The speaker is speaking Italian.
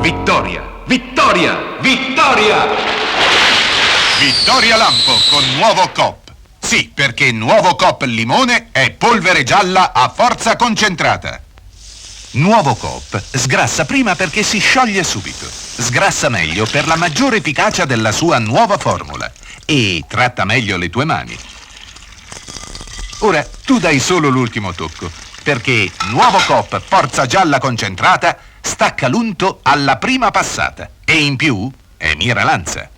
Vittoria! Vittoria! Vittoria! Vittoria Lampo con nuovo Coop. Sì, perché nuovo Coop limone è polvere gialla a forza concentrata. Nuovo Coop sgrassa prima perché si scioglie subito. Sgrassa meglio per la maggiore efficacia della sua nuova formula. E tratta meglio le tue mani. Ora tu dai solo l'ultimo tocco, perché nuovo Coop forza gialla concentrata stacca l'unto alla prima passata. E in più è miralanza.